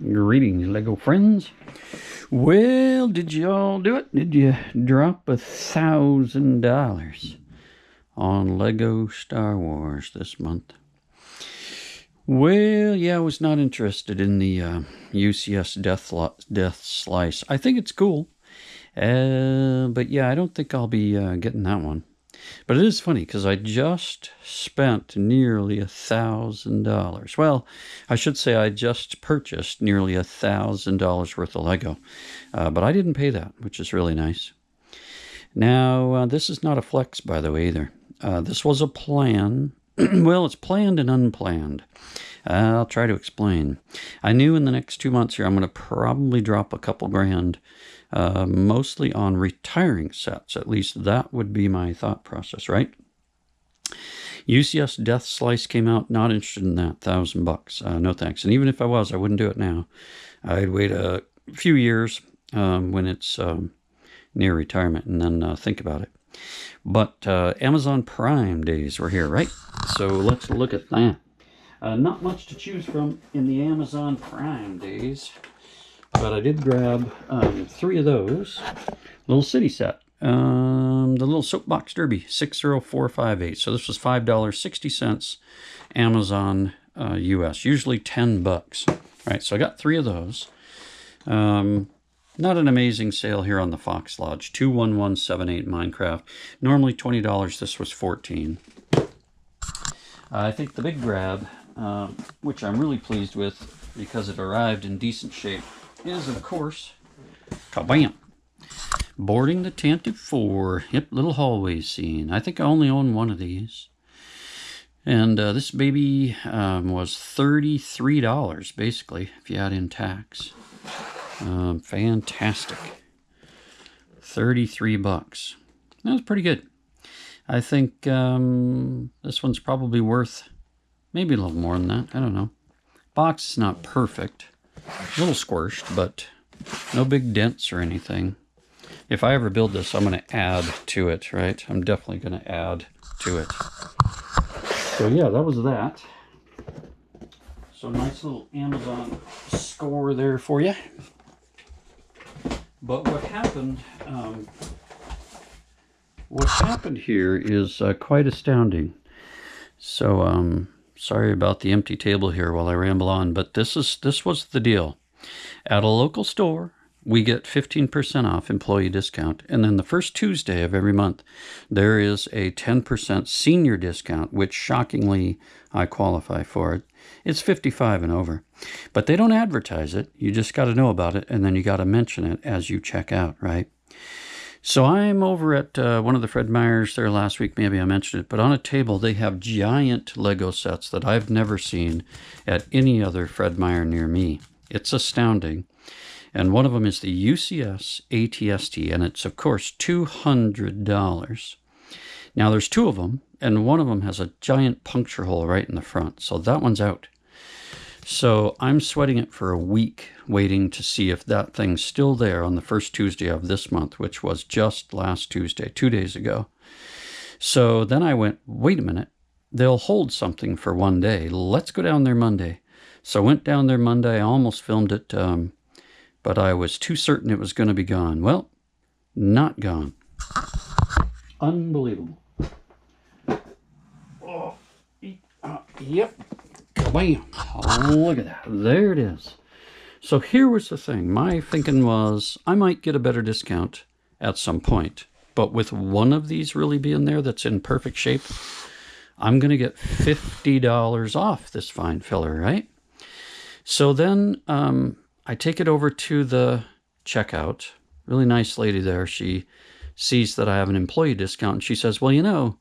Greetings, Lego friends. Well, did you all do it? Did you drop $1,000 on Lego Star Wars this month? Well, yeah, I was not interested in the UCS Death Slice. I think it's cool, but yeah, I don't think I'll be getting that one. But it is funny because I just spent nearly $1,000. Well, I should say I just purchased nearly $1,000 worth of Lego, but I didn't pay that, which is really nice. Now, this is not a flex, by the way, either. This was a plan. Well, it's planned and unplanned. I'll try to explain. I knew in the next 2 months here I'm going to probably drop a couple grand, mostly on retiring sets. At least that would be my thought process, right? UCS Death Slice came out. Not interested in that. $1,000. No thanks. And even if I was, I wouldn't do it now. I'd wait a few years when it's near retirement and then think about it. But Amazon Prime days were here, right? So let's look at that. Not much to choose from in the Amazon Prime days, but I did grab 3 of those. Little city set. The little soapbox derby, 60458. So this was $5.60 Amazon US, usually $10. Right, so I got 3 of those. Not an amazing sale here on the Fox Lodge. 21178 Minecraft. Normally $20. This was $14. I think the big grab, which I'm really pleased with because it arrived in decent shape, is, of course, kabam! Boarding the Tantive 4. Yep, little hallway scene. I think I only own one of these. And this baby was $33, basically, if you add in tax. Fantastic. $33. That was pretty good. I think this one's probably worth maybe a little more than that. I don't know. Box is not perfect. A little squished, but no big dents or anything. If I ever build this, I'm going to add to it, right? I'm definitely going to add to it. So yeah, that was that. So nice little Amazon score there for you. But what happened here is quite astounding. So sorry about the empty table here while I ramble on, but this was the deal. At a local store, we get 15% off employee discount, and then the first Tuesday of every month, there is a 10% senior discount, which shockingly I qualify for it. It's 55 and over, but they don't advertise it. You just got to know about it, and then you got to mention it as you check out, right? So I'm over at one of the Fred Meyers there last week. Maybe I mentioned it, but on a table they have giant Lego sets that I've never seen at any other Fred Meyer near me. It's astounding. And one of them is the UCS ATST, and it's, of course, $200. Now, there's 2 of them, and one of them has a giant puncture hole right in the front, so that one's out. So I'm sweating it for a week, waiting to see if that thing's still there on the first Tuesday of this month, which was just last Tuesday, 2 days ago. So then I went, wait a minute, they'll hold something for one day. Let's go down there Monday. So I went down there Monday. I almost filmed it, but I was too certain it was going to be gone. Well, not gone. Unbelievable. Oh, yep. Bam. Oh, look at that. There it is. So here was the thing. My thinking was I might get a better discount at some point, but with one of these really being there that's in perfect shape, I'm going to get $50 off this fine filler, right? So then I take it over to the checkout. Really nice lady there. She sees that I have an employee discount, and she says, well, you know,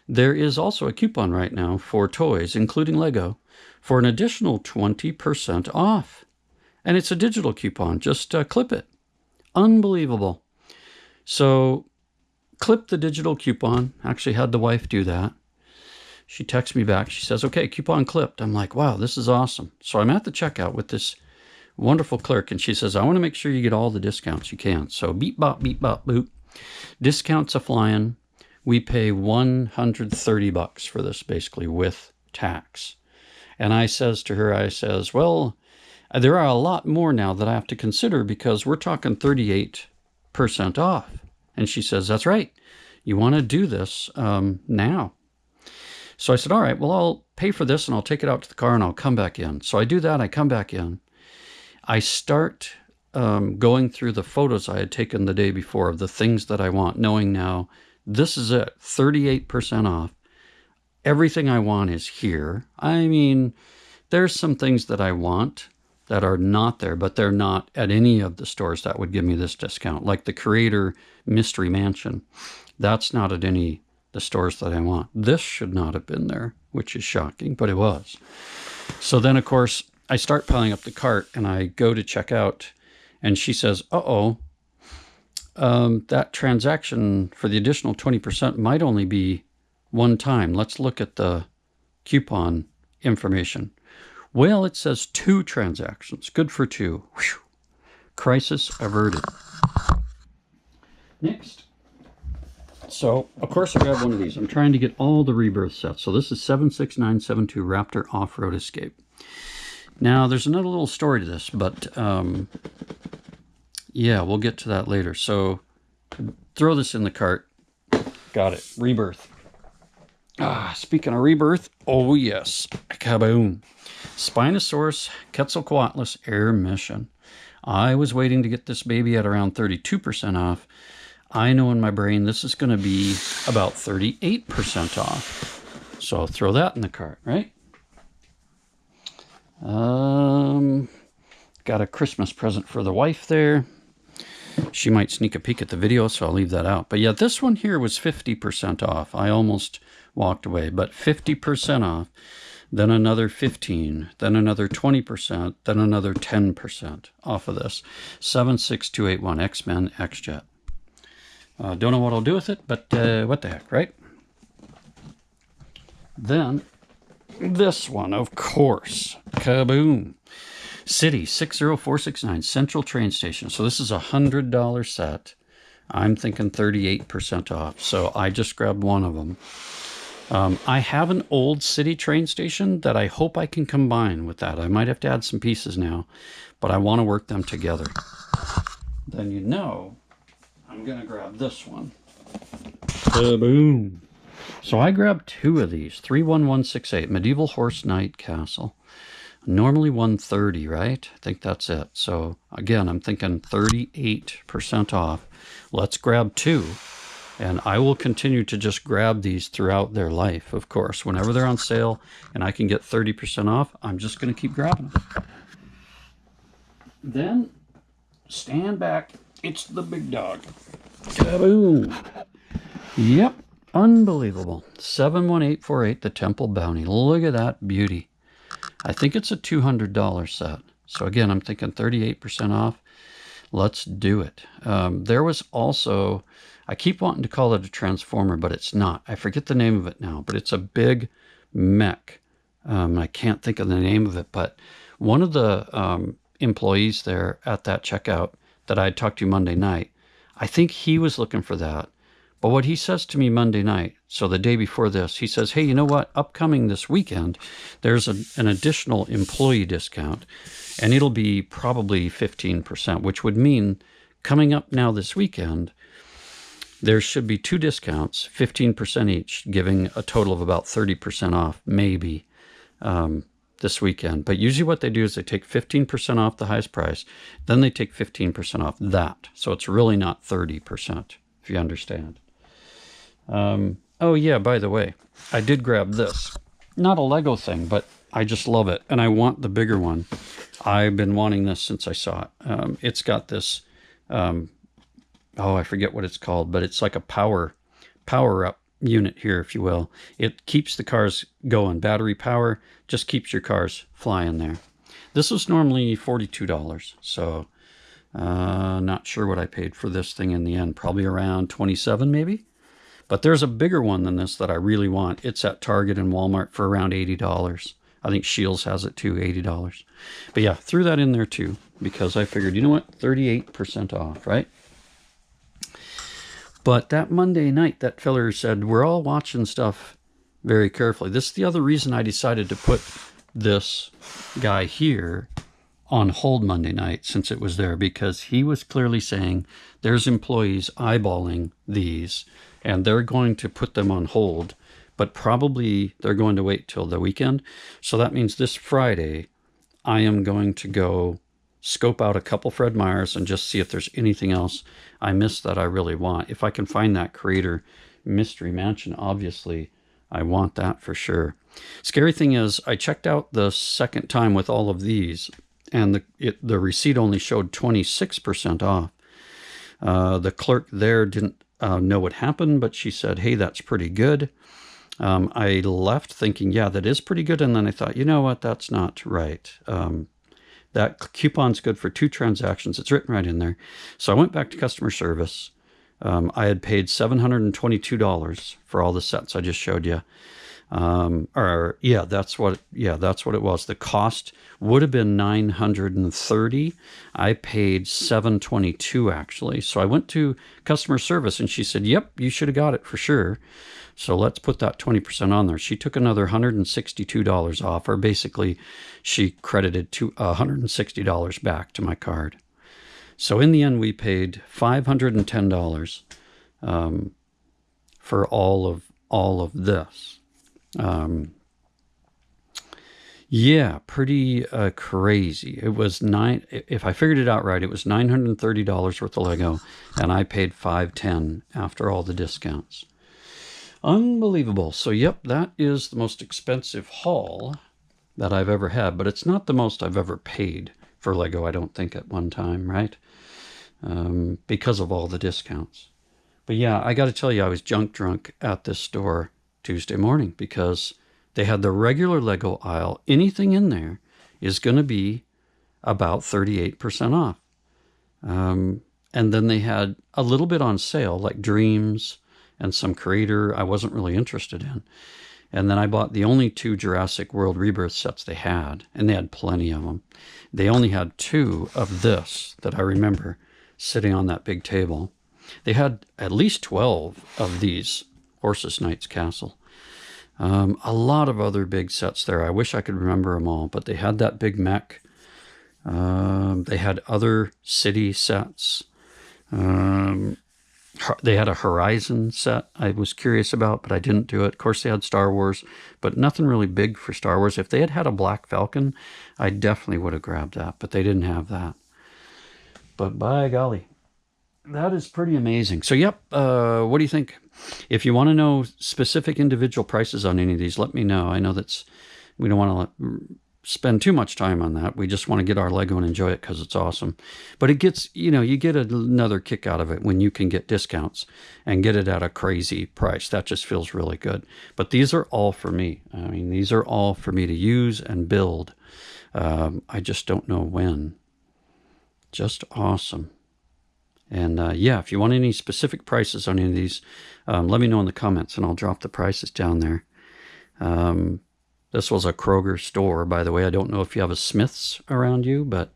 there is also a coupon right now for toys, including Lego, for an additional 20% off. And it's a digital coupon. Just clip it. Unbelievable. So clip the digital coupon. Actually had the wife do that. She texts me back. She says, okay, coupon clipped. I'm like, wow, this is awesome. So I'm at the checkout with this wonderful clerk, and she says, I want to make sure you get all the discounts you can. So beep, bop, boop. Discounts a flying. We pay $130 for this, basically, with tax. And I says to her, well, There are a lot more now that I have to consider because we're talking 38% off. And she says, that's right. You want to do this now. So I said, all right, well, I'll pay for this and I'll take it out to the car and I'll come back in. So I do that. I come back in. I start going through the photos I had taken the day before of the things that I want, knowing now this is it, 38% off. Everything I want is here. I mean, there's some things that I want that are not there, but they're not at any of the stores that would give me this discount. Like the Creator Mystery Mansion. That's not at any the stores that I want. This should not have been there, which is shocking, but it was. So then, of course, I start piling up the cart and I go to check out and she says, that transaction for the additional 20% might only be one time. Let's look at the coupon information. Well, it says 2 transactions. Good for 2. Whew. Crisis averted. Next. So, of course, I grabbed one of these. I'm trying to get all the rebirth sets. So this is 76972 Raptor Off-Road Escape. Now, there's another little story to this, but yeah, we'll get to that later. So, throw this in the cart. Got it. Rebirth. Speaking of rebirth, oh yes, kaboom. Spinosaurus Quetzalcoatlus Air Mission. I was waiting to get this baby at around 32% off. I know in my brain this is going to be about 38% off. So throw that in the cart, right? Got a Christmas present for the wife there. She might sneak a peek at the video, so I'll leave that out. But yeah, this one here was 50% off. I almost walked away, but 50% off. Then another 15, then another 20%, then another 10% off of this. 76281 X-Men X-Jet. Don't know what I'll do with it, but what the heck, right? Then this one, of course. Kaboom. City 60469 Central Train Station. So this is a $100 set. I'm thinking 38% off. So I just grabbed one of them. I have an old City train station that I hope I can combine with that. I might have to add some pieces now, but I want to work them together. Then you know I'm going to grab this one. Boom. So I grabbed 2 of these. 31168 Medieval Horse Knight Castle. Normally 130, right? I think that's it. So again, I'm thinking 38% off. Let's grab 2. And I will continue to just grab these throughout their life, of course. Whenever they're on sale and I can get 30% off, I'm just going to keep grabbing them. Then, stand back. It's the big dog. Kaboom! Yep, unbelievable. 71848, the Temple Bounty. Look at that beauty. I think it's a $200 set. So again, I'm thinking 38% off. Let's do it. There was also, I keep wanting to call it a Transformer, but it's not. I forget the name of it now, but it's a big mech. I can't think of the name of it, but one of the employees there at that checkout that I had talked to Monday night, I think he was looking for that. But what he says to me Monday night, so the day before this, he says, hey, you know what? Upcoming this weekend, there's an additional employee discount, and it'll be probably 15%, which would mean coming up now this weekend, there should be 2 discounts, 15% each, giving a total of about 30% off, maybe, this weekend. But usually what they do is they take 15% off the highest price, then they take 15% off that. So it's really not 30%, if you understand. Oh yeah, by the way, I did grab this. Not a Lego thing, but I just love it. And I want the bigger one. I've been wanting this since I saw it. It's got this, I forget what it's called, but it's like a power-up unit here, if you will. It keeps the cars going. Battery power just keeps your cars flying there. This was normally $42, so not sure what I paid for this thing in the end. Probably around $27 maybe. But there's a bigger one than this that I really want. It's at Target and Walmart for around $80. I think Shields has it too, $80. But yeah, threw that in there too, because I figured, you know what, 38% off, right? But that Monday night, that fella said, we're all watching stuff very carefully. This is the other reason I decided to put this guy here on hold Monday night since it was there, because he was clearly saying there's employees eyeballing these and they're going to put them on hold, but probably they're going to wait till the weekend. So that means this Friday, I am going to go scope out a couple Fred Meyers and just see if there's anything else I missed that I really want. If I can find that Creator Mystery Mansion, obviously I want that for sure. Scary thing is, I checked out the second time with all of these, and the receipt only showed 26% off. The clerk there didn't know what happened, but she said, hey, that's pretty good. I left thinking, yeah, that is pretty good. And then I thought, you know what, that's not right. That coupon's good for 2 transactions. It's written right in there. So I went back to customer service. I had paid $722 for all the sets I just showed you. That's what it was. The cost would have been $930. I paid $722 actually. So I went to customer service and she said, yep, you should have got it for sure. So let's put that 20% on there. She took another $162 off, or basically she credited $160 back to my card. So in the end, we paid $510 for all of this. Yeah, pretty crazy. It was if I figured it out right, it was $930 worth of Lego, and I paid $510 after all the discounts. Unbelievable. So yep, that is the most expensive haul that I've ever had, but it's not the most I've ever paid for Lego, I don't think, at one time, right? Because of all the discounts. But yeah, I got to tell you, I was junk drunk at this store Tuesday morning, because they had the regular Lego aisle. Anything in there is going to be about 38% off. And then they had a little bit on sale, like Dreams and some Creator I wasn't really interested in. And then I bought the only 2 Jurassic World Rebirth sets they had, and they had plenty of them. They only had 2 of this that I remember sitting on that big table. They had at least 12 of these Horses Knights Castle. A lot of other big sets there. I wish I could remember them all, but they had that big mech. They had other city sets. They had a Horizon set I was curious about, but I didn't do it. Of course, they had Star Wars, but nothing really big for Star Wars. If they had had a Black Falcon, I definitely would have grabbed that, but they didn't have that. But by golly, that is pretty amazing. So, yep, what do you think? If you want to know specific individual prices on any of these, let me know. I know we don't want to spend too much time on that. We just want to get our Lego and enjoy it because it's awesome. But it gets, you get another kick out of it when you can get discounts and get it at a crazy price. That just feels really good. But these are all for me. I mean, these are all for me to use and build. I just don't know when. Just awesome. And yeah, if you want any specific prices on any of these, let me know in the comments and I'll drop the prices down there. This was a Kroger store, by the way. I don't know if you have a Smith's around you, but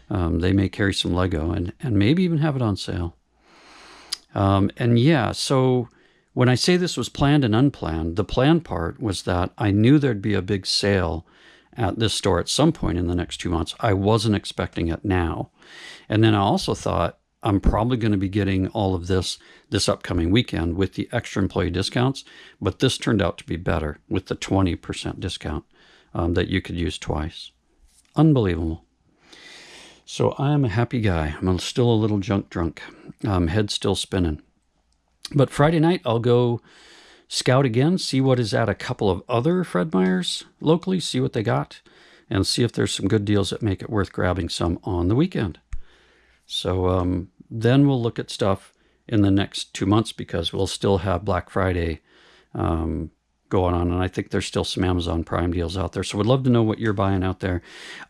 they may carry some Lego and maybe even have it on sale. And yeah, so when I say this was planned and unplanned, the planned part was that I knew there'd be a big sale at this store at some point in the next 2 months. I wasn't expecting it now. And then I also thought, I'm probably going to be getting all of this upcoming weekend with the extra employee discounts, but this turned out to be better with the 20% discount that you could use twice. Unbelievable. So I am a happy guy. I'm still a little junk drunk. Head still spinning. But Friday night, I'll go scout again, see what is at a couple of other Fred Meyers locally, see what they got, and see if there's some good deals that make it worth grabbing some on the weekend. So then we'll look at stuff in the next 2 months, because we'll still have Black Friday going on. And I think there's still some Amazon Prime deals out there. So we'd love to know what you're buying out there.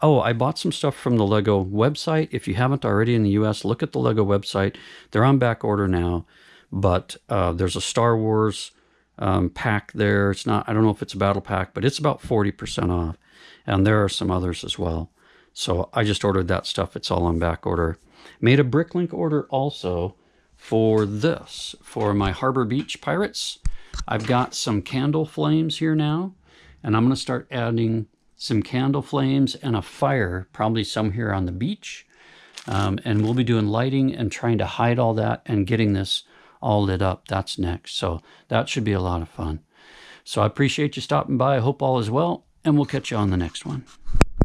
Oh, I bought some stuff from the Lego website. If you haven't already in the US, look at the Lego website. They're on back order now, but there's a Star Wars pack there. It's not, I don't know if it's a battle pack, but it's about 40% off. And there are some others as well. So I just ordered that stuff. It's all on back order. Made a Bricklink order also for this, for my Harbor Beach Pirates. I've got some candle flames here now, and I'm going to start adding some candle flames, and a fire, probably somewhere on the beach. And we'll be doing lighting and trying to hide all that and getting this all lit up. That's next. So that should be a lot of fun. So I appreciate you stopping by. I hope all is well, and we'll catch you on the next one.